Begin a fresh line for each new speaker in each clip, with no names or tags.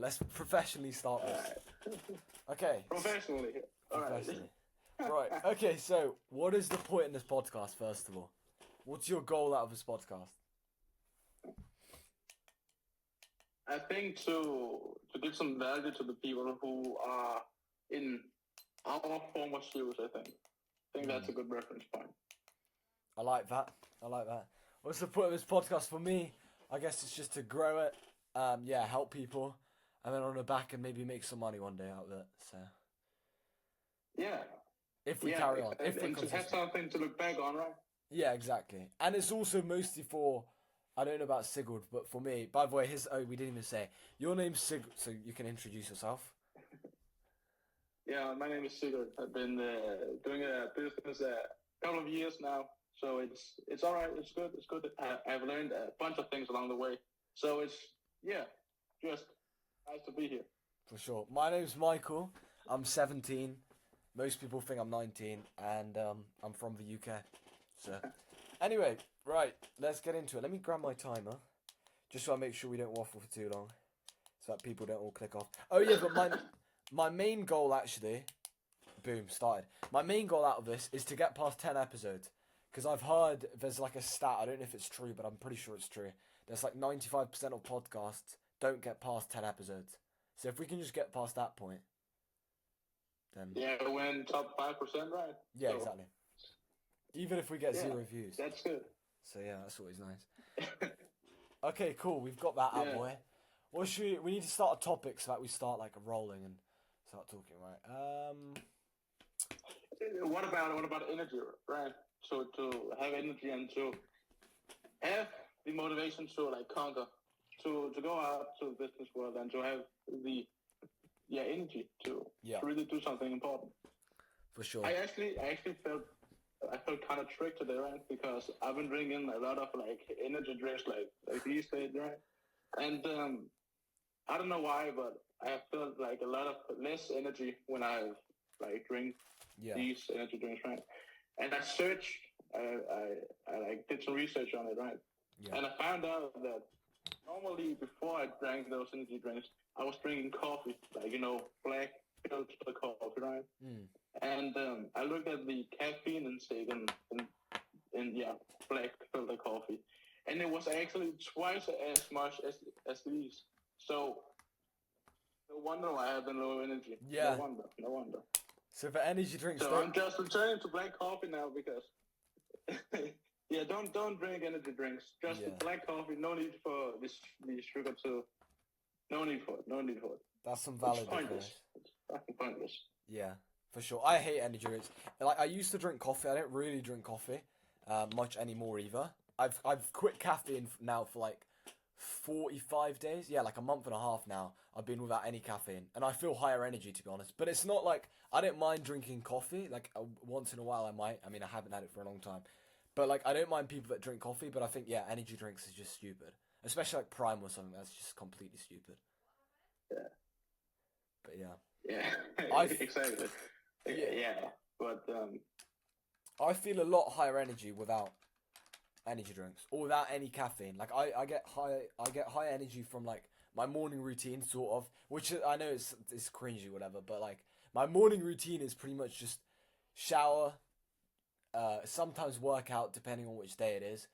Let's professionally start this. Okay.
Professionally. All right.
Professionally. Right. Okay. So, what is the point in this podcast? First of all, what's your goal out of this podcast?
I think to give some value to the people who are in our former shoes. I think that's a good reference point.
I like that. What's the point of this podcast for me? I guess it's just to grow it. Help people, and then on the back and maybe make some money one day out of it. So.
Yeah.
If we carry on, if we're
and to have something to look back on, right?
Yeah, exactly. And it's also mostly for, I don't know about Sigurd, but for me. By the way, we didn't even say your name's Sigurd, so you can introduce yourself.
Yeah, my name is Sigurd. I've been doing a business a couple of years now, so it's all right. It's good. I've learned a bunch of things along the way, so it's just nice to be here.
For sure. My name's Michael. I'm 17. Most people think I'm 19, and I'm from the UK. So, anyway, right, let's get into it. Let me grab my timer, just so I make sure we don't waffle for too long, so that people don't all click off. Oh yeah, but my main goal actually, boom, started. My main goal out of this is to get past 10 episodes, because I've heard there's like a stat. I don't know if it's true, but I'm pretty sure it's true. There's like 95% of podcasts don't get past 10 episodes. So if we can just get past that point. Then...
Yeah, when top 5%, right?
Yeah, so... exactly. Even if we get 0 views.
That's good.
So yeah, that's always nice. Okay, cool. We've got that out of the way. We need to start a topic so that we start like rolling and start talking, right?
What about energy, right? So to have energy and to have the motivation to like conquer, to go out to the business world and to have the energy to really do something important.
For sure.
I actually felt kind of tricked today, right? Because I've been drinking a lot of like energy drinks like these days, right? And I don't know why, but I felt like a lot of less energy when I like drink these energy drinks, right? And I searched, I like did some research on it, right? Yeah. And I found out that normally before I drank those energy drinks, I was drinking coffee, like, black filter coffee, right? Mm. And I looked at the caffeine intake in black filter coffee, and it was actually twice as much as these. So no wonder why I have been low energy.
Yeah.
No wonder.
So for energy drinks,
I'm just returning to black coffee now because don't drink energy drinks. Just black coffee. No need for the sugar too. No need for it.
That's some valid
advice. It's fucking pointless.
Yeah, for sure. I hate energy drinks. Like I used to drink coffee. I don't really drink coffee much anymore either. I've quit caffeine now for like 45 days. Yeah, like a month and a half now. I've been without any caffeine, and I feel higher energy, to be honest. But it's not like I don't mind drinking coffee. Like once in a while, I might. I mean, I haven't had it for a long time. But like, I don't mind people that drink coffee. But I think energy drinks is just stupid, especially like Prime or something. That's just completely stupid.
Yeah.
But
exactly. Yeah. But
I feel a lot higher energy without energy drinks or without any caffeine. Like I get high energy from like my morning routine, sort of, which I know it's cringy, whatever. But like my morning routine is pretty much just shower, sometimes work out depending on which day it is,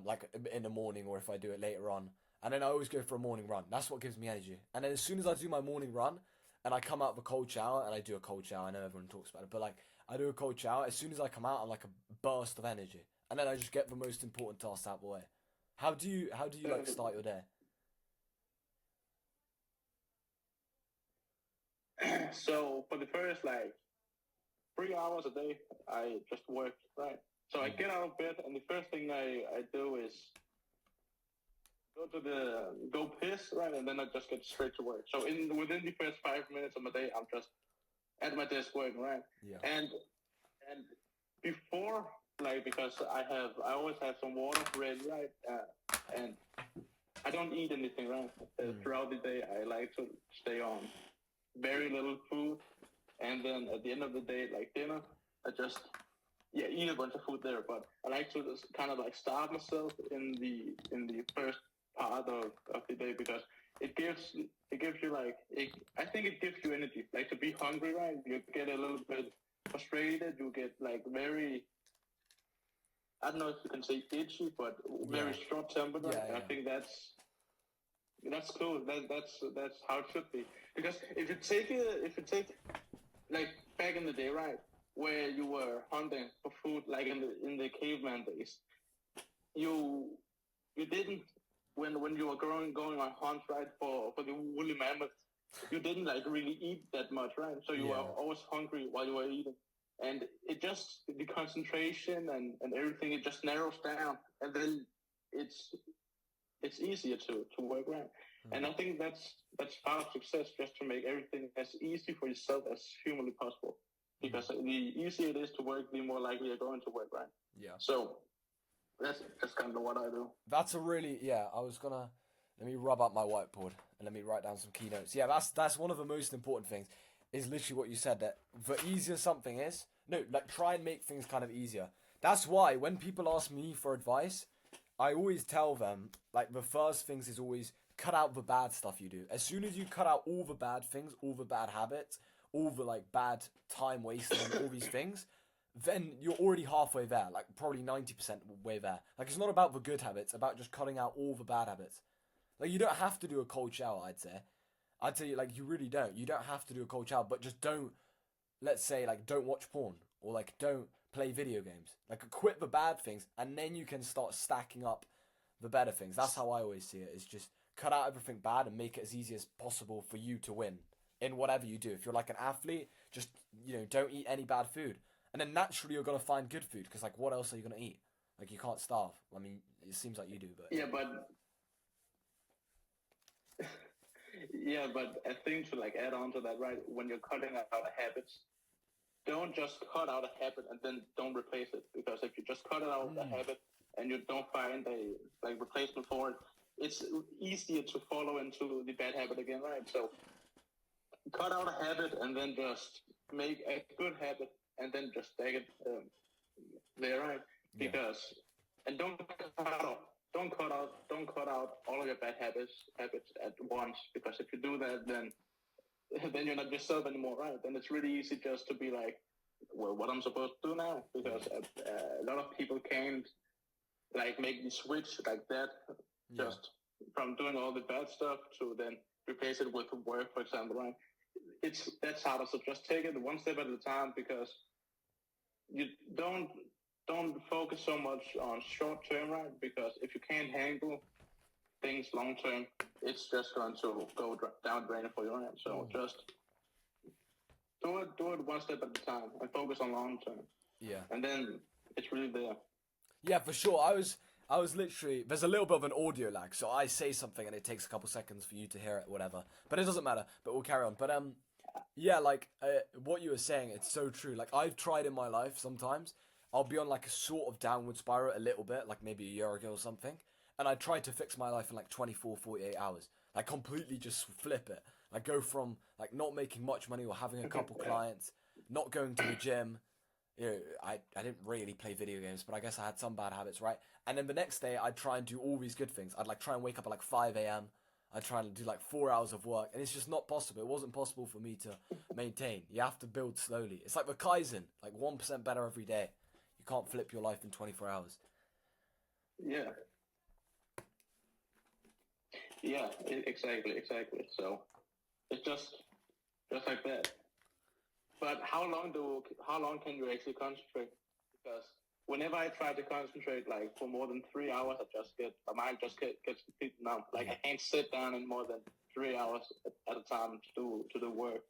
like in the morning or if I do it later on. And then I always go for a morning run. That's what gives me energy. And then as soon as I do my morning run and I come out of a cold shower, and I do a cold shower, I know everyone talks about it, but like I do a cold shower, as soon as I come out, I'm like a burst of energy. And then I just get the most important tasks out of the way. How do you like start your day?
So for the first like 3 hours a day, I just work, right? So I get out of bed, and the first thing I do is go piss, right? And then I just get straight to work. So within the first 5 minutes of my day, I'm just at my desk working, right?
Yeah.
And before, like, because I always have some water ready, right? And I don't eat anything, right? Throughout the day, I like to stay on very little food. And then at the end of the day, like dinner, I just eat a bunch of food there. But I like to just kind of like starve myself in the first part of the day, because it gives you like I think it gives you energy. Like to be hungry, right? You get a little bit frustrated. You get like very, I don't know if you can say itchy, but
Yeah,
very short tempered. Right?
yeah,
And I
yeah,
think that's cool. That's how it should be. Because if you take like back in the day, right, where you were hunting for food, like in the caveman days, you you didn't when you were going on hunts, right, for the woolly mammoth, you didn't like really eat that much, right? So you were
yeah.
always hungry while you were eating, and it just the concentration and everything it just narrows down, and then it's it's easier to work around. And
Hmm.
I think that's part of success, just to make everything as easy for yourself as humanly possible.
Hmm.
Because the easier it is to work, the more likely you're going to work, right?
Yeah.
So that's kind of what I do.
That's a really yeah. I was gonna let me rub up my whiteboard and let me write down some keynotes. Yeah, that's one of the most important things. Is literally what you said that the easier something is, no, like try and make things kind of easier. That's why when people ask me for advice, I always tell them like the first things is always cut out the bad stuff you do. As soon as you cut out all the bad things, all the bad habits, all the like bad time wasted on all these things, then you're already halfway there, like probably 90% way there. Like it's not about the good habits, it's about just cutting out all the bad habits. Like you don't have to do a cold shower, I'd say. I'd say like you really don't. You don't have to do a cold shower, but just don't let's say like don't watch porn or like don't play video games. Like quit the bad things and then you can start stacking up the better things. That's how I always see it. Is just cut out everything bad and make it as easy as possible for you to win in whatever you do. If you're like an athlete, just don't eat any bad food, and then naturally you're gonna find good food because like what else are you gonna eat? Like you can't starve. I mean, it seems like you do, but
Yeah, but yeah, but I think to like add on to that, right? When you're cutting out habits, don't just cut out a habit and then don't replace it. Because if you just cut out a
mm,
habit and you don't find a like replacement for it, it's easier to follow into the bad habit again, right? So cut out a habit and then just make a good habit and then just take it there, right?
yeah,
Because and don't cut out all of your bad habits at once. Because if you do that, then then you're not yourself anymore, right? Then it's really easy just to be like, well, what I'm supposed to do now?
yeah,
Because a lot of people can't like make the switch like that,
yeah,
just from doing all the bad stuff to then replace it with work, for example, right? It's that's harder. So just take it one step at a time, because you don't focus so much on short term, right? Because if you can't handle things long term, it's just going to go down drain for you, right? So
mm,
just do it one step at a time and focus on long term,
yeah.
and then it's really there.
Yeah, for sure. I was literally there's a little bit of an audio lag, so I say something and it takes a couple seconds for you to hear it, whatever. But it doesn't matter. But we'll carry on. But yeah, like what you were saying, it's so true. Like I've tried in my life sometimes. I'll be on like a sort of downward spiral a little bit, like maybe a year ago or something, and I tried to fix my life in like 24, 48 hours. Like completely just flip it. Like go from like not making much money or having a couple
Yeah,
clients, not going to the gym, I didn't really play video games, but I guess I had some bad habits, right? And then the next day, I'd try and do all these good things. I'd like try and wake up at like 5 a.m. I'd try and do like 4 hours of work, and it's just not possible. It wasn't possible for me to maintain. You have to build slowly. It's like the Kaizen, like 1% better every day. You can't flip your life in 24 hours.
yeah, yeah, exactly. So it's just like that. But how long can you actually concentrate? Because whenever I try to concentrate like for more than 3 hours, my mind just gets completely numb. Like
Yeah.
I can't sit down in more than 3 hours at a time to do work.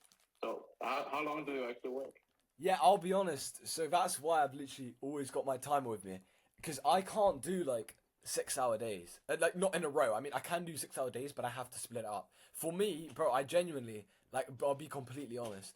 So how long do you actually work?
Yeah, I'll be honest. So that's why I've literally always got my timer with me, because I can't do like 6 hour days, like not in a row. I mean, I can do 6 hour days, but I have to split it up. For me, bro, I genuinely like. I'll be completely honest.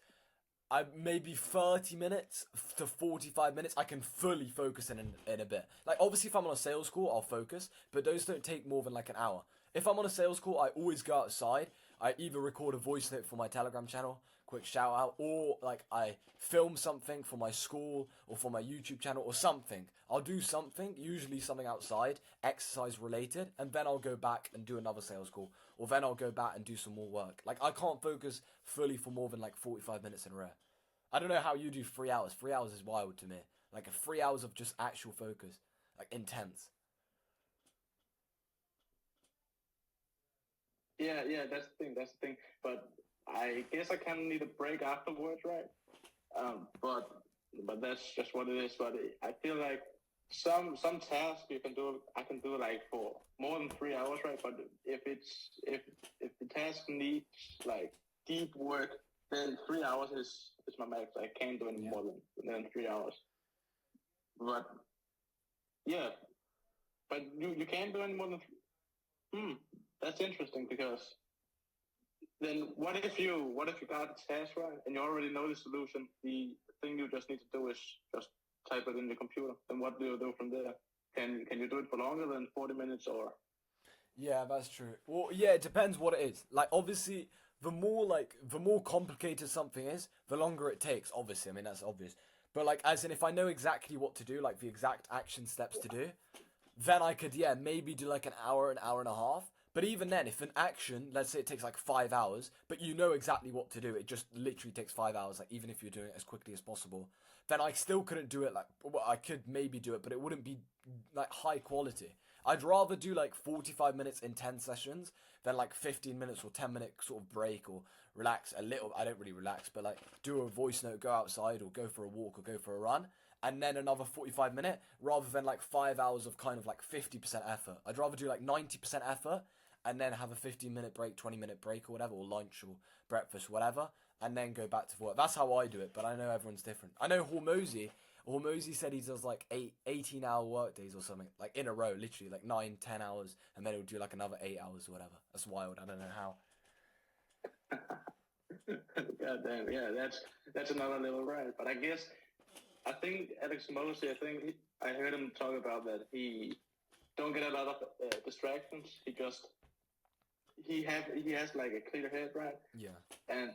I maybe 30 minutes to 45 minutes I can fully focus in a bit. Like obviously if I'm on a sales call I'll focus, but those don't take more than like an hour. If I'm on a sales call I always go outside. I either record a voice note for my Telegram channel, quick shout out, or like I film something for my school or for my YouTube channel or something. I'll do something, usually something outside, exercise related, and then I'll go back and do another sales call, or then I'll go back and do some more work. Like I can't focus fully for more than like 45 minutes in a row. I don't know how you do 3 hours. 3 hours is wild to me. Like 3 hours of just actual focus, like intense.
Yeah, that's the thing. That's the thing. But I guess I kind of need a break afterwards, right? Um, but but that's just what it is. But I feel like some tasks you can do, I can do like for more than 3 hours, right? But if the task needs like deep work, then 3 hours is my max. I can't do any
Yeah.
more than 3 hours. But yeah, but you can't do any more than. Hmm, that's interesting because then what if you got the task right and you already know the solution? The thing you just need to do is just type it in the computer. Then what do you do from there? Can you do it for longer than 40 minutes or?
Yeah, that's true. Well, yeah, it depends what it is. Like, obviously, the more complicated something is, the longer it takes. Obviously, I mean that's obvious. But like, as in, if I know exactly what to do, like the exact action steps to do, then I could, yeah, maybe do like an hour and a half. But even then, if an action, let's say it takes like 5 hours, but you know exactly what to do, it just literally takes 5 hours, like even if you're doing it as quickly as possible, then I still couldn't do it like, well, I could maybe do it, but it wouldn't be like high quality. I'd rather do like 45 minutes in 10 sessions than like 15 minutes or 10-minute sort of break or relax a little. I don't really relax, but like do a voice note, go outside or go for a walk or go for a run and then another 45 minute rather than like 5 hours of kind of like 50% effort. I'd rather do like 90% effort and then have a 15-minute break, 20-minute break or whatever, or lunch or breakfast, whatever, and then go back to work. That's how I do it, but I know everyone's different. I know Hormozy said he does like 18-hour work days or something, like in a row, literally like 9, 10 hours, and then he'll do like another 8 hours or whatever. That's wild. I don't know how.
God damn, yeah, that's another level, right? But I guess I think Alex Mosley. I heard him talk about that he don't get a lot of distractions. He has like a clear head, right?
Yeah.
And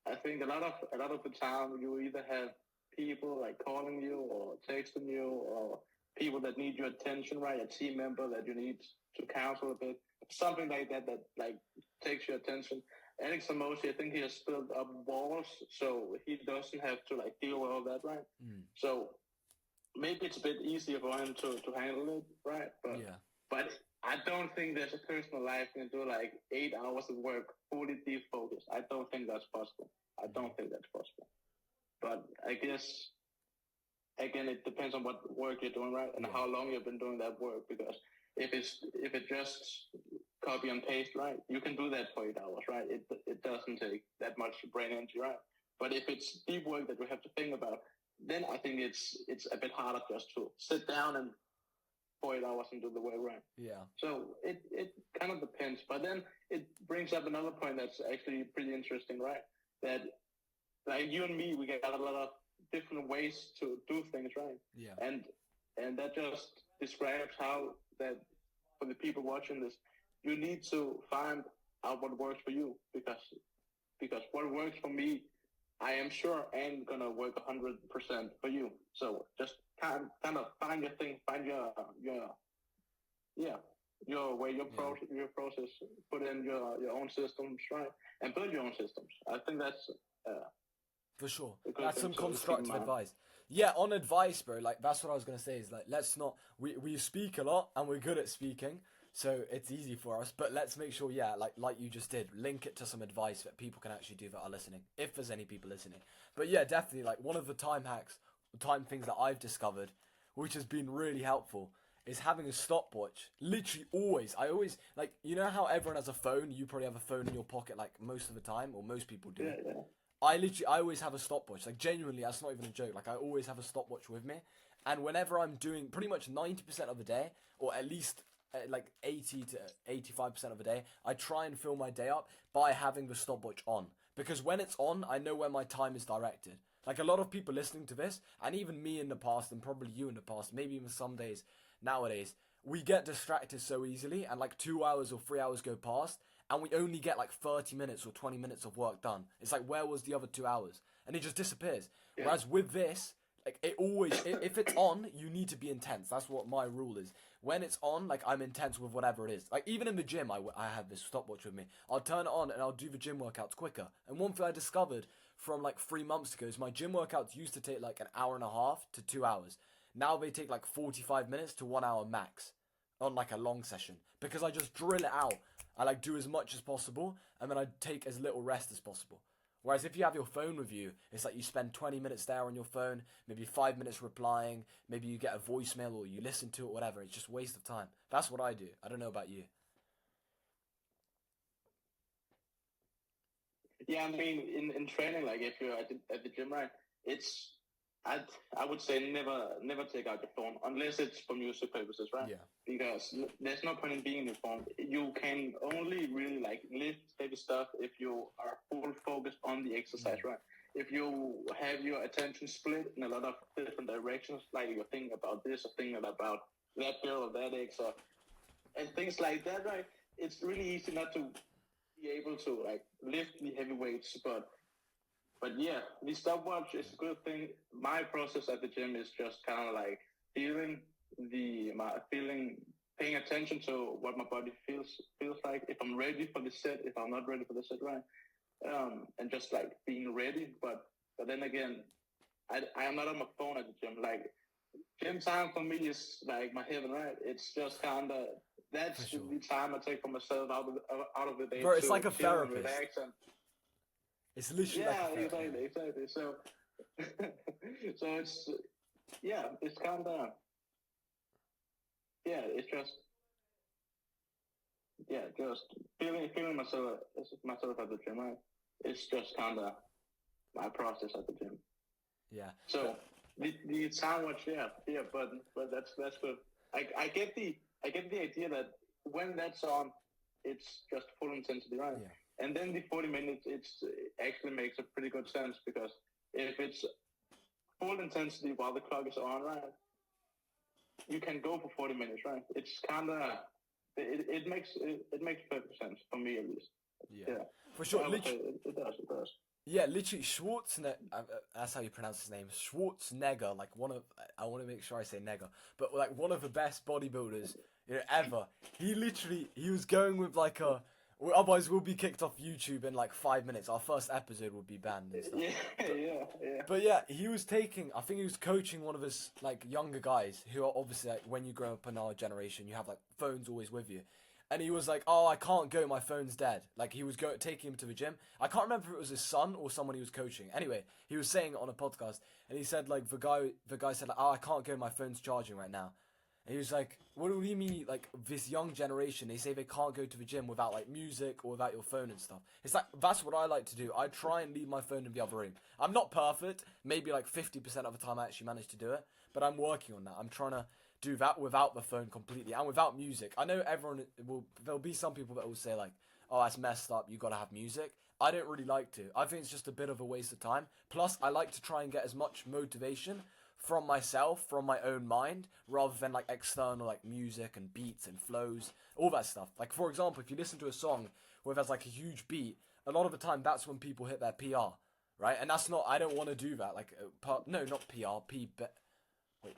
I think a lot of the time you either have people like calling you or texting you or people that need your attention, right? A team member that you need to counsel a bit, something like that like takes your attention. Alex Samosi, I think he has built up walls, so he doesn't have to like deal with all that, right?
Mm.
So maybe it's a bit easier for him to handle it, right?
Yeah.
But I don't think there's a personal life can do like 8 hours of work fully deep focus. I don't think that's possible. I don't think that's possible. But I guess again it depends on what work you're doing, right? And
Yeah.
how long you've been doing that work. Because if it just copy and paste, right, you can do that for 8 hours, right? It doesn't take that much brain energy, right? But if it's deep work that you have to think about, then I think it's a bit harder just to sit down and for 8 hours and do the work, right?
Yeah.
So it kind of depends. But then it brings up another point that's actually pretty interesting, right? That like you and me, we got a lot of different ways to do things, right?
Yeah.
And that just describes how that for the people watching this, you need to find out what works for you because what works for me, I am sure ain't gonna work 100% for you. So just kind of find your thing, find your yeah your way, your process, put in your own systems, right, and build your own systems. I think that's
For sure.
a good
That's
thing
some
to keep in
constructive
mind.
advice. Yeah, on advice, bro, like that's what I was gonna say is like let's not we speak a lot and we're good at speaking, so it's easy for us, but let's make sure, yeah, like you just did, link it to some advice that people can actually do that are listening, if there's any people listening. But yeah, definitely like one of the time hacks, time things that I've discovered, which has been really helpful, is having a stopwatch. Literally always. I always like how everyone has a phone, you probably have a phone in your pocket like most of the time, or most people do.
Yeah.
I always have a stopwatch. Like genuinely, that's not even a joke. Like I always have a stopwatch with me, and whenever I'm doing pretty much 90% of the day, or at least like 80 to 85% of the day, I try and fill my day up by having the stopwatch on. Because when it's on, I know where my time is directed. Like a lot of people listening to this, and even me in the past, and probably you in the past, maybe even some days nowadays, we get distracted so easily, and like 2 hours or 3 hours go past, and we only get like 30 minutes or 20 minutes of work done. It's like, where was the other 2 hours? And it just disappears.
Yeah.
Whereas with this, like, it always, if it's on, you need to be intense. That's what my rule is. When it's on, like, I'm intense with whatever it is. Like, even in the gym, I have this stopwatch with me. I'll turn it on and I'll do the gym workouts quicker. And one thing I discovered from like 3 months ago is my gym workouts used to take like an hour and a half to 2 hours. Now they take like 45 minutes to 1 hour max on like a long session, because I just drill it out. I like do as much as possible, and then I take as little rest as possible. Whereas if you have your phone with you, it's like you spend 20 minutes there on your phone, maybe 5 minutes replying, maybe you get a voicemail or you listen to it, whatever. It's just a waste of time. That's what I do. I don't know about you.
Yeah, I mean, in training, like if you're at the gym, right? It's I would say never take out your phone unless it's for music purposes, right?
Yeah.
Because there's no point in being in your phone. You can only really like lift heavy stuff if you are full focused on the exercise, right? If you have your attention split in a lot of different directions, like you're thinking about this or thinking about that girl or that ex or and things like that, right? It's really easy not to be able to like lift the heavy weights, but yeah, the stopwatch is a good thing. My process at the gym is just kind of like feeling paying attention to what my body feels like. If I'm ready for the set, if I'm not ready for the set, right? And just like being ready. But then again, I am not on my phone at the gym. Like gym time for me is like my heaven, right? It's just kind of that's
Sure.
the time I take for myself out of the day.
Bro, it's
to
like a
chill and
therapist.
relax and
It's literally
yeah,
like a therapist.
exactly. So, so it's kind of it's just just feeling myself at the gym. Right? It's just kind of my process at the gym.
Yeah.
So the sandwich, but that's good. I get the idea that when that's on, it's just full intensity, right?
Yeah.
And then the 40 minutes, it actually makes a pretty good sense because if it's full intensity while the clock is on, right, you can go for 40 minutes, right? It's kind of it makes perfect sense for me at least.
Yeah. For sure.
It does.
Yeah, literally, Schwarzenegger, that's how you pronounce his name, Schwarzenegger, like I want to make sure I say nigger, but like one of the best bodybuilders, ever. He was going with like otherwise we'll be kicked off YouTube in like 5 minutes. Our first episode would be banned and stuff.
Yeah.
But yeah, I think he was coaching one of his like younger guys who are obviously like, when you grow up in our generation, you have like phones always with you. And he was like, "Oh, I can't go. My phone's dead." Like he was taking him to the gym. I can't remember if it was his son or someone he was coaching. Anyway, he was saying it on a podcast, and he said like the guy said like, "Oh, I can't go. My phone's charging right now." And he was like, "What do you mean? Like this young generation, they say they can't go to the gym without like music or without your phone and stuff." It's like that's what I like to do. I try and leave my phone in the other room. I'm not perfect. Maybe like 50% of the time I actually manage to do it, but I'm working on that. I'm trying to do that without the phone completely and without music. I know there'll be some people that will say like, "Oh, that's messed up. You got to have music." I don't really like to. I think it's just a bit of a waste of time. Plus, I like to try and get as much motivation from myself, from my own mind, rather than like external like music and beats and flows, all that stuff. Like for example, if you listen to a song where there's like a huge beat, a lot of the time that's when people hit their PR, right? And that's not. I don't want to do that. Like no, not PR,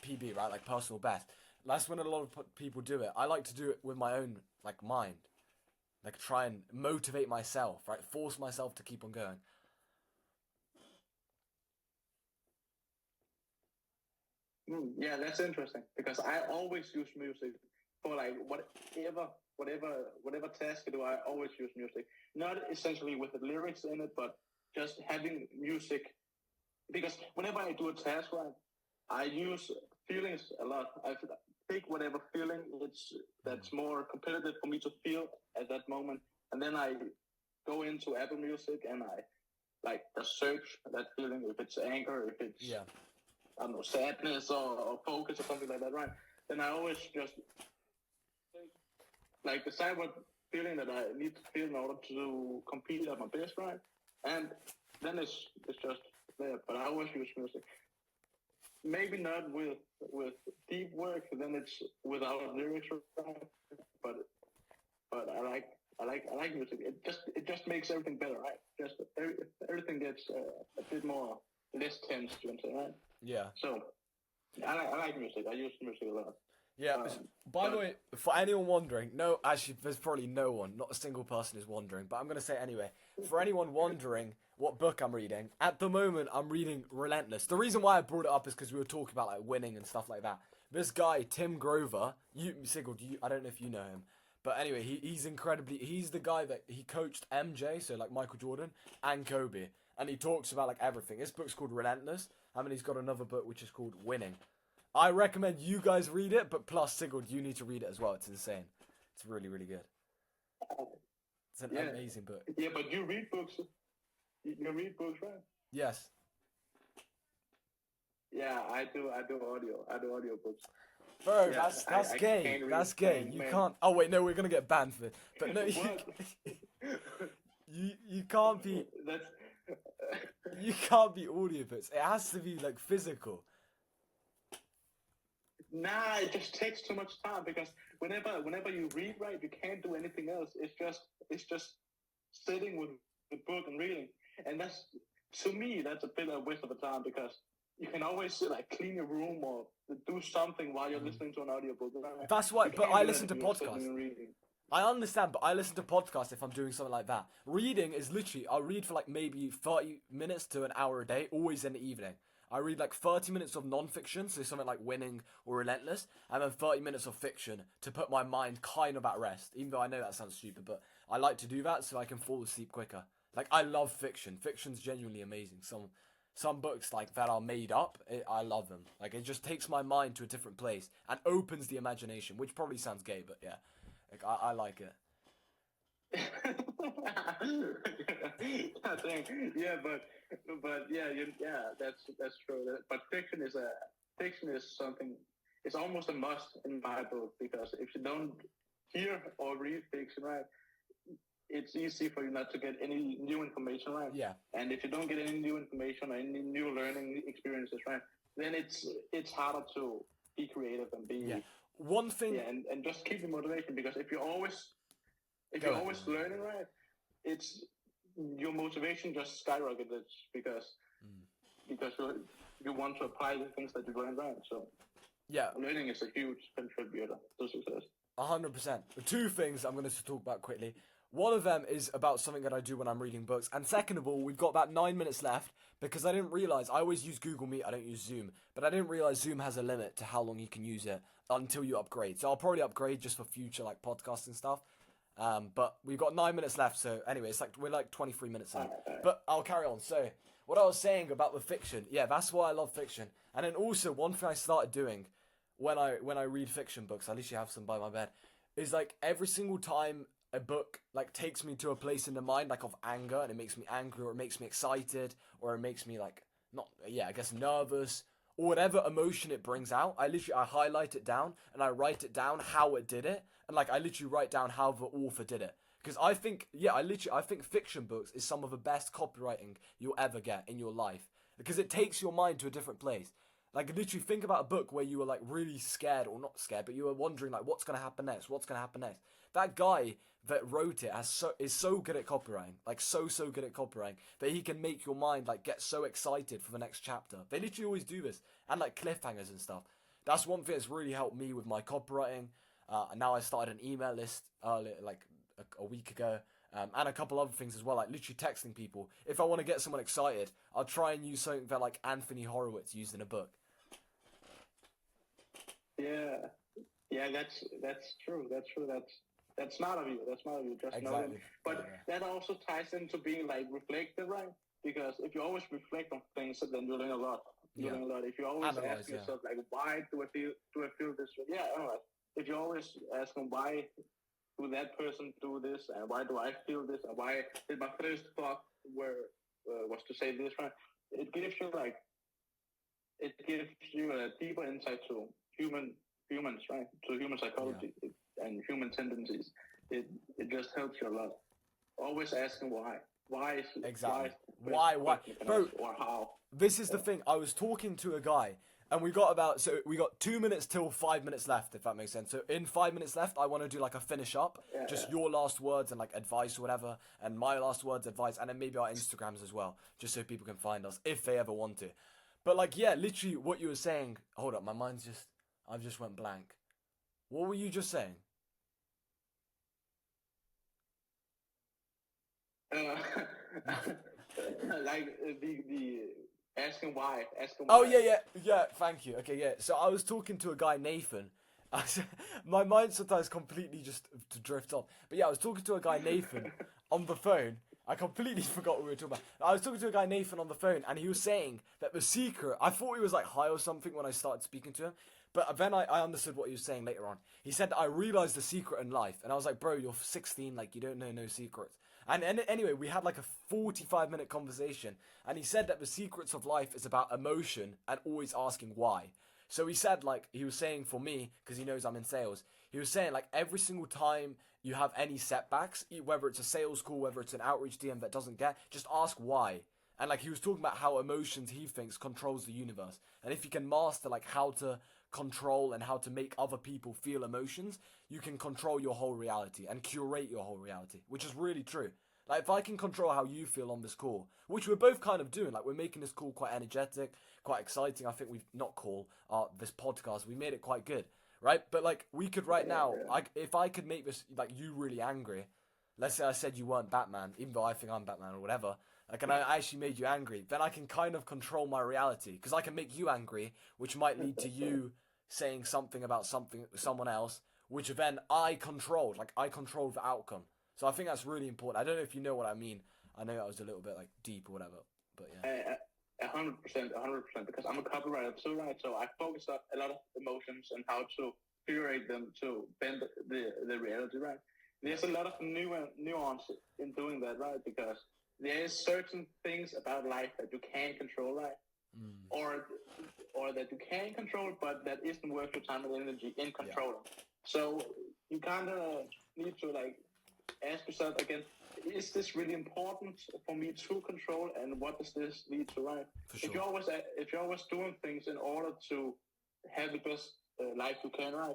PB, right? Like personal best. That's when a lot of people do it. I like to do it with my own like mind, like try and motivate myself, right? Force myself to keep on going.
Yeah, that's interesting because I always use music for like whatever task I do. I always use music, not essentially with the lyrics in it, but just having music. Because whenever I do a task, right, I use feelings a lot. I pick whatever feeling that's more competitive for me to feel at that moment, and then I go into Apple Music and I like search that feeling. If it's anger, if it's I don't know, sadness or focus or something like that, right? Then I always just like decide what feeling that I need to feel in order to compete at my best, right? And then it's just there. But I always use music. Maybe not with deep work. Then it's without lyrics, right? But I like music. It just makes everything better, right? Just everything gets a bit more less tense, you know what I'm saying, right?
Yeah.
So I like music. I use music a lot.
Yeah. By the way, for anyone wondering, no, actually, there's probably no one, not a single person is wondering, but I'm going to say it anyway. For anyone wondering what book I'm reading, at the moment, I'm reading Relentless. The reason why I brought it up is because we were talking about like winning and stuff like that. This guy, Tim Grover, Sigurd, I don't know if you know him, but anyway, he's the guy that he coached MJ, so like Michael Jordan, and Kobe. And he talks about like everything. This book's called Relentless. I mean, he's got another book which is called Winning. I recommend you guys read it, but plus Sigurd, you need to read it as well. It's insane. It's really, really good. It's an amazing book.
Yeah, but you read books. You read books, right?
Yes.
Yeah, I do audio. I do audio books.
Bro, yeah, that's gay. That's gay. You can't. Oh wait, no, we're gonna get banned for it. But no, you can't be.
That's.
You can't be audiobooks. It has to be like physical.
Nah, it just takes too much time because whenever you read, right, you can't do anything else. It's just sitting with the book and reading, and that's, to me, that's a bit of a waste of time because you can always like clean your room or do something while you're listening to an audiobook. Right?
That's why. But I listen to podcasts. I understand, but I listen to podcasts if I'm doing something like that. Reading is literally, I'll read for like maybe 30 minutes to an hour a day, always in the evening. I read like 30 minutes of non-fiction, so something like Winning or Relentless, and then 30 minutes of fiction to put my mind kind of at rest, even though I know that sounds stupid, but I like to do that so I can fall asleep quicker. Like, I love fiction. Fiction's genuinely amazing. Some books like that are made up, I love them. Like, it just takes my mind to a different place and opens the imagination, which probably sounds gay, but yeah. Like, I like it.
Yeah, but yeah, that's true. But fiction is something. It's almost a must in my book because if you don't hear or read fiction, right, it's easy for you not to get any new information, right?
Yeah.
And if you don't get any new information or any new learning experiences, right, then it's harder to be creative and be.
Yeah. One thing.
Yeah, and just keep the motivation because if you're always learning, right, it's your motivation just skyrockets because you want to apply the things that you learned, right? So
yeah,
learning is a huge contributor to success.
100%. Two things I'm going to talk about quickly. One of them is about something that I do when I'm reading books. And second of all, we've got about 9 minutes left because I didn't realize, I always use Google Meet, I don't use Zoom, but I didn't realize Zoom has a limit to how long you can use it until you upgrade. So I'll probably upgrade just for future like podcasts and stuff. But we've got 9 minutes left. So anyway, we're like 23 minutes in. But I'll carry on. So what I was saying about the fiction, yeah, that's why I love fiction. And then also one thing I started doing when I read fiction books, I literally have some by my bed, is like every single time a book like takes me to a place in the mind like of anger, and it makes me angry or it makes me excited or it makes me like I guess nervous or whatever emotion it brings out, I highlight it down and I write it down how it did it, and like I literally write down how the author did it. Because I think fiction books is some of the best copywriting you'll ever get in your life, because it takes your mind to a different place. Like, literally think about a book where you were like really scared, or not scared, but you were wondering like what's going to happen next. That guy that wrote it is so good at copywriting, like so good at copywriting, that he can make your mind like get so excited for the next chapter. They literally always do this, and like cliffhangers and stuff. That's one thing that's really helped me with my copywriting. And now I started an email list earlier, like a week ago, and a couple other things as well, like literally texting people. If I want to get someone excited, I'll try and use something that like Anthony Horowitz used in a book.
Yeah, that's true. That's smart of you. Just
exactly.
Knowing. But that also ties into being like reflective, right? Because if you always reflect on things, then you learn a lot. If you always ask yourself like, why do I feel this way? Yeah, all right. If you always ask them why do that person do this, and why do I feel this, and why did my first thought was to say this, right? It gives you a deeper insight to humans, right? To human psychology and human tendencies. It just helps you a lot. Always asking why. Why is
exactly why bro?
Or how?
This is the thing. I was talking to a guy, And we got 2 minutes till 5 minutes left, if that makes sense. So in 5 minutes left, I want to do like a finish up, just your last words and like advice or whatever, and my last words, advice, and then maybe our Instagrams as well, just so people can find us if they ever want to. But like, yeah, literally what you were saying. Hold up, I've just went blank. What were you just saying?
Uh, like the asking
Oh
why.
yeah. Thank you. Okay, yeah. So I was talking to a guy, Nathan. My mind sometimes completely just to drift off. But yeah, I was talking to a guy, Nathan, on the phone. I completely forgot what we were talking about. I was talking to a guy, Nathan, on the phone, and he was saying that the secret. I thought he was like high or something when I started speaking to him. But then I understood what he was saying later on. He said that I realized the secret in life, and I was like, bro, you're 16, like you don't know no secrets. And anyway, we had like a 45-minute conversation, and he said that the secrets of life is about emotion and always asking why. So he said, like, he was saying for me, because he knows I'm in sales, he was saying, like, every single time you have any setbacks, whether it's a sales call, whether it's an outreach DM that doesn't get, just ask why. And, like, he was talking about how emotions, he thinks, controls the universe. And if you can master, like, how to control and how to make other people feel emotions, you can control your whole reality and curate your whole reality, which is really true. Like, if I can control how you feel on this call, which we're both kind of doing, like, we're making this call quite energetic, quite exciting. I think we've not this podcast, we made it quite good, right? But, like, we could right now, if I could make this, like, you really angry, let's say I said you weren't Batman, even though I think I'm Batman or whatever, like, and I actually made you angry, then I can kind of control my reality, because I can make you angry, which might lead to you saying something about someone else, which then I controlled, like, I controlled the outcome. So I think that's really important. I don't know if you know what I mean. I know that was a little bit like deep or whatever, but yeah.
100%, 100%. Because I'm a copywriter too, right? So I focus on a lot of emotions and how to curate them to bend the reality, right? There's a lot of nuance in doing that, right? Because there is certain things about life that you can't control, right? Or that you can control, but that isn't worth your time and energy in controlling. Yeah. So you kind of need to like ask yourself again, is this really important for me to control, and what does this lead to, right? Sure. If you're always doing things in order to have the best life you can, right,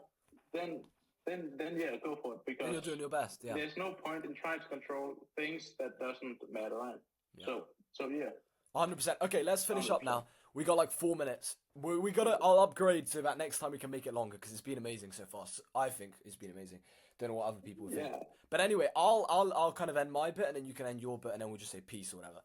then yeah, go for it, because
you're doing your best. Yeah,
there's no point in trying to control things that doesn't matter, right? Yeah. So yeah,
100%. Okay, let's finish 100%. Up now. We got like 4 minutes. We gotta. I'll upgrade so that next time we can make it longer, because it's been amazing so far. I think it's been amazing. Don't know what other people think. But anyway, I'll kind of end my bit, and then you can end your bit, and then we'll just say peace or whatever.